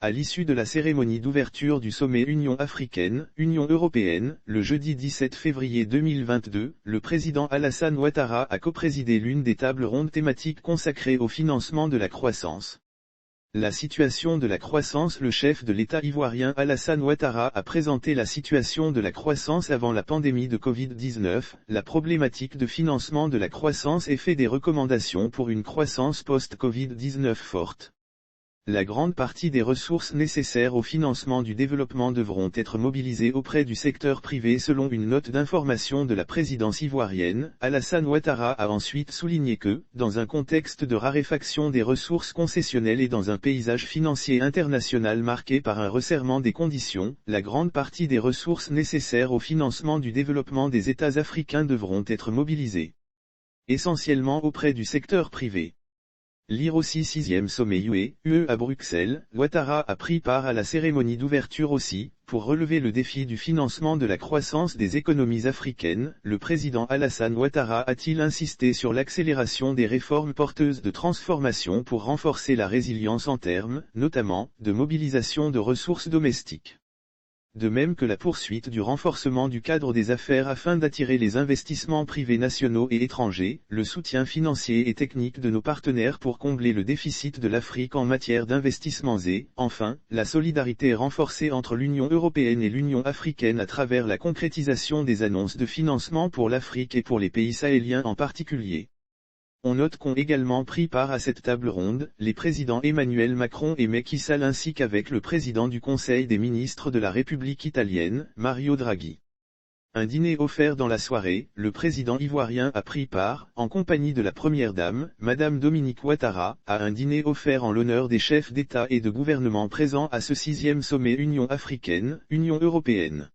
À l'issue de la cérémonie d'ouverture du sommet Union africaine-Union européenne, le jeudi 17 février 2022, le président Alassane Ouattara a coprésidé l'une des tables rondes thématiques consacrées au financement de la croissance. La situation de la croissance. Le chef de l'État ivoirien Alassane Ouattara a présenté la situation de la croissance avant la pandémie de Covid-19, la problématique de financement de la croissance et fait des recommandations pour une croissance post-Covid-19 forte. La grande partie des ressources nécessaires au financement du développement devront être mobilisées auprès du secteur privé selon une note d'information de la présidence ivoirienne. Alassane Ouattara a ensuite souligné que, dans un contexte de raréfaction des ressources concessionnelles et dans un paysage financier international marqué par un resserrement des conditions, la grande partie des ressources nécessaires au financement du développement des États africains devront être mobilisées essentiellement auprès du secteur privé. Lire aussi 6e sommet UE à Bruxelles. Ouattara a pris part à la cérémonie d'ouverture aussi, pour relever le défi du financement de la croissance des économies africaines. Le président Alassane Ouattara a-t-il insisté sur l'accélération des réformes porteuses de transformation pour renforcer la résilience en termes, notamment, de mobilisation de ressources domestiques. De même que la poursuite du renforcement du cadre des affaires afin d'attirer les investissements privés nationaux et étrangers, le soutien financier et technique de nos partenaires pour combler le déficit de l'Afrique en matière d'investissements et, enfin, la solidarité renforcée entre l'Union européenne et l'Union africaine à travers la concrétisation des annonces de financement pour l'Afrique et pour les pays sahéliens en particulier. On note qu'ont également pris part à cette table ronde, les présidents Emmanuel Macron et Macky Sall ainsi qu'avec le président du Conseil des ministres de la République italienne, Mario Draghi. Un dîner offert dans la soirée, le président ivoirien a pris part, en compagnie de la première dame, Madame Dominique Ouattara, à un dîner offert en l'honneur des chefs d'État et de gouvernement présents à ce 6e sommet Union africaine, Union européenne.